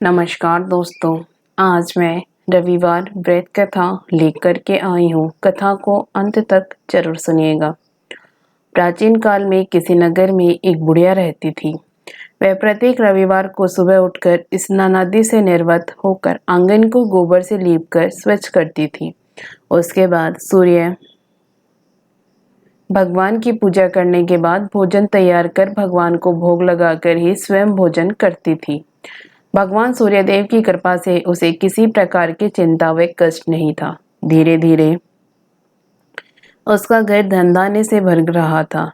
नमस्कार दोस्तों। आज मैं रविवार व्रत कथा लेकर के आई हूँ। कथा को अंत तक जरूर सुनिएगा। प्राचीन काल में किसी नगर में एक बुढ़िया रहती थी। वह प्रत्येक रविवार को सुबह उठकर स्नानादि से निर्वत होकर आंगन को गोबर से लीपकर स्वच्छ करती थी। उसके बाद सूर्य भगवान की पूजा करने के बाद भोजन तैयार कर भगवान को भोग लगाकर ही स्वयं भोजन करती थी। भगवान सूर्यदेव की कृपा से उसे किसी प्रकार की चिंता व कष्ट नहीं था। धीरे धीरे उसका घर धन से भर रहा था।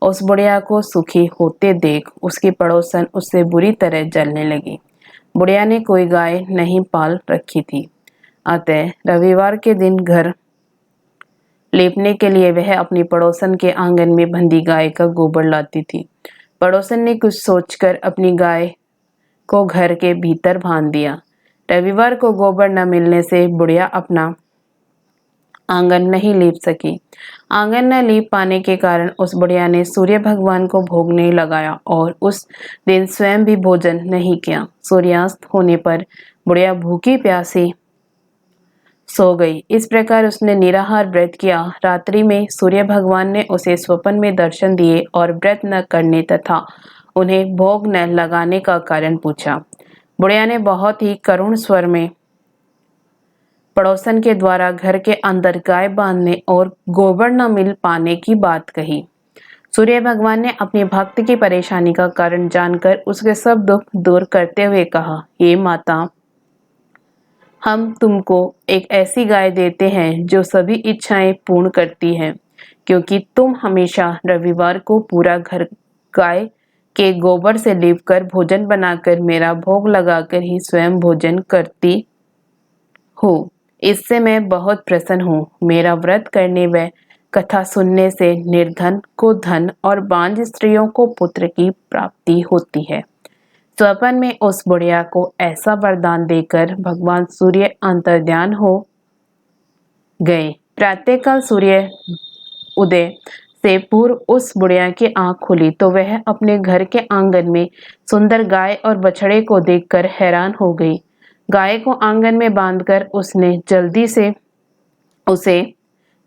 उस बुढ़िया को सुखी होते देख उसकी पड़ोसन उससे बुरी तरह जलने लगी। बुढ़िया ने कोई गाय नहीं पाल रखी थी, अतः रविवार के दिन घर लेपने के लिए वह अपनी पड़ोसन के आंगन में बंधी गाय का गोबर लाती थी। पड़ोसन ने कुछ सोचकर अपनी गाय को घर के भीतर बांध दिया। रविवार को गोबर न मिलने से बुढ़िया अपना आंगन नहीं लीप सकी। आंगन न लीप पाने के कारण उस बुढ़िया ने सूर्य भगवान को भोग नहीं लगाया और उस दिन स्वयं भी भोजन नहीं किया। सूर्यास्त होने पर बुढ़िया भूखी प्यासी सो गई। इस प्रकार उसने निराहार व्रत किया। रात्रि में सूर्य भगवान ने उसे स्वप्न में दर्शन दिए और व्रत न करने तथा उन्हें भोग न लगाने का कारण पूछा। बुढ़िया ने बहुत ही करुण स्वर में पड़ोसन के द्वारा घर के अंदर गाय बांधने और गोबर न मिल पाने की बात कही। सूर्य भगवान ने अपने भक्त की परेशानी का कारण जानकर उसके सब दुख दूर करते हुए कहा, हे माता, हम तुमको एक ऐसी गाय देते हैं जो सभी इच्छाएं पूर्ण करती है, क्योंकि तुम हमेशा रविवार को पूरा घर गाय के गोबर से लीपकर भोजन बनाकर मेरा भोग लगाकर ही स्वयं भोजन करती हो। इससे मैं बहुत प्रसन्न हूँ। मेरा व्रत करने व कथा सुनने से निर्धन को धन और बांझ स्त्रियों को पुत्र की प्राप्ति होती है। स्वप्न में उस बुढ़िया को ऐसा वरदान देकर भगवान सूर्य अंतर्ध्यान हो गए। प्रातःकाल सूर्य उदय से पूर्व उस बुढ़िया की आंख खुली तो वह अपने घर के आंगन में सुंदर गाय और बछड़े को देखकर हैरान हो गई। गाय को आंगन में बांधकर उसने जल्दी से उसे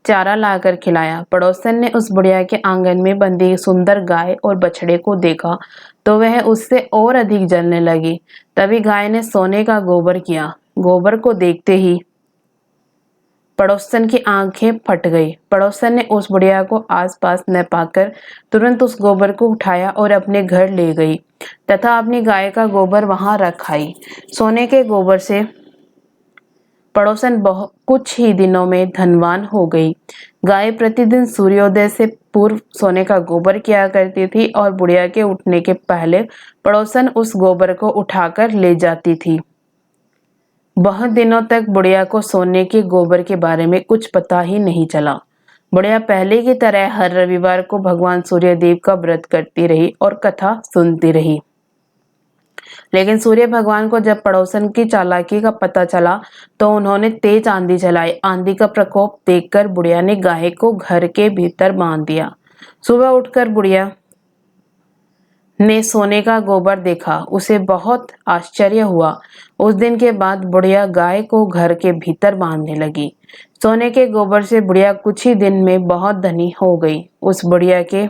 चारा लाकर खिलाया। पड़ोसन ने उस बुढ़िया के आंगन में बंधी सुंदर गाय और बछड़े को देखा तो वह उससे और अधिक जलने लगी। तभी गाय ने सोने का गोबर किया। गोबर को देखते ही पड़ोसन की आंखें फट गई। पड़ोसन ने उस बुढ़िया को आसपास न पाकर तुरंत उस गोबर को उठाया और अपने घर ले गई तथा अपनी गाय का गोबर वहां रख आई। सोने के गोबर से पड़ोसन कुछ ही दिनों में धनवान हो गई। गाय प्रतिदिन सूर्योदय से पूर्व सोने का गोबर किया करती थी और बुढ़िया के उठने के पहले पड़ोसन उस गोबर को उठाकर ले जाती थी। बहुत दिनों तक बुढ़िया को सोने के गोबर के बारे में कुछ पता ही नहीं चला। बुढ़िया पहले की तरह हर रविवार को भगवान सूर्यदेव का व्रत करती रही और कथा सुनती रही। लेकिन सूर्य भगवान को जब पड़ोसन की चालाकी का पता चला तो उन्होंने तेज आंधी चलाई। आंधी का प्रकोप देखकर बुढ़िया ने गाय को घर के भीतर बांध दिया। सुबह उठकर बुढ़िया ने सोने का गोबर देखा। उसे बहुत आश्चर्य हुआ। उस दिन के बाद बुढ़िया गाय को घर के भीतर बांधने लगी। सोने के गोबर से बुढ़िया कुछ ही दिन में बहुत धनी हो गई। उस बुढ़िया के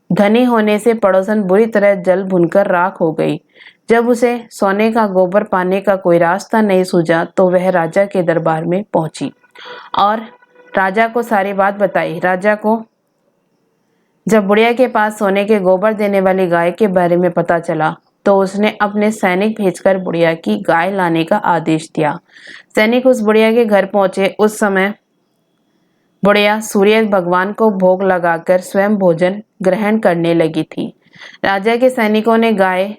धनी होने से पड़ोसन बुरी तरह जल भुनकर राख हो गई। जब उसे सोने का गोबर पाने का कोई रास्ता नहीं सूझा तो वह राजा के दरबार में पहुंची और राजा को सारी बात बताई। राजा को जब बुढ़िया के पास सोने के गोबर देने वाली गाय के बारे में पता चला तो उसने अपने सैनिक भेजकर बुढ़िया की गाय लाने का आदेश दिया। सैनिक उस बुढ़िया के घर पहुंचे। उस समय बुढ़िया सूर्य भगवान को भोग लगाकर स्वयं भोजन ग्रहण करने लगी थी। राजा के सैनिकों ने गाय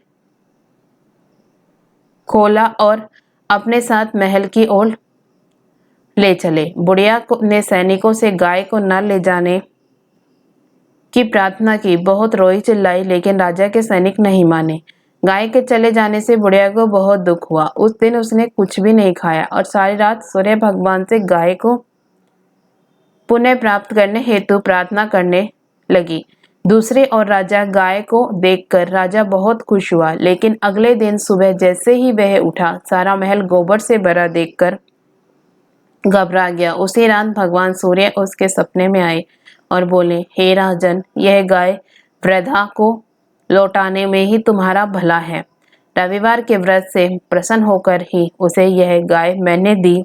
खोला और अपने साथ महल की ओर ले चले। बुढ़िया ने सैनिकों से गाय को न ले जाने की प्रार्थना की। बहुत रोई चिल्लाई, लेकिन राजा के सैनिक नहीं माने। गाय के चले जाने से बुढ़िया को बहुत दुख हुआ। उस दिन उसने कुछ भी नहीं खाया और सारी रात सूर्य भगवान से गाय को पुनः प्राप्त करने हेतु प्रार्थना करने लगी। दूसरी ओर राजा गाय को देखकर राजा बहुत खुश हुआ, लेकिन अगले दिन सुबह जैसे ही वह उठा, सारा महल गोबर से भरा देखकर घबरा गया। उसी रात भगवान सूर्य उसके सपने में आए और बोले, हे राजन, यह गाय वृद्धा को लौटाने में ही तुम्हारा भला है। रविवार के व्रत से प्रसन्न होकर ही उसे यह गाय मैंने दी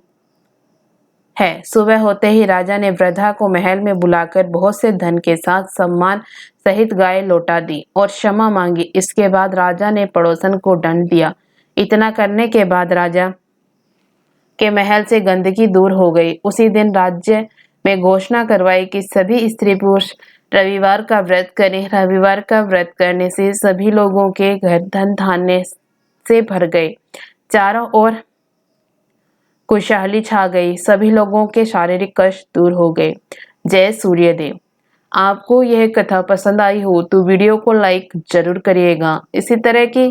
है। सुबह होते ही राजा ने वृद्धा को महल में बुलाकर बहुत से धन के साथ सम्मान सहित गाय लौटा दी और क्षमा मांगी। इसके बाद राजा ने पड़ोसन को दंड दिया। इतना करने के बाद राजा के महल से गंदगी दूर हो गई। उसी दिन राज्य में घोषणा करवाई कि सभी स्त्री पुरुष रविवार का व्रत करें। रविवार का व्रत करने से सभी लोगों के घर धन धान्य से भर गए। चारों ओर खुशहाली छा गई। सभी लोगों के शारीरिक कष्ट दूर हो गए। जय सूर्यदेव। आपको यह कथा पसंद आई हो तो वीडियो को लाइक जरूर करिएगा। इसी तरह की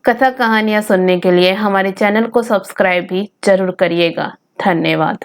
कथा कहानियां सुनने के लिए हमारे चैनल को सब्सक्राइब भी जरूर करिएगा। धन्यवाद।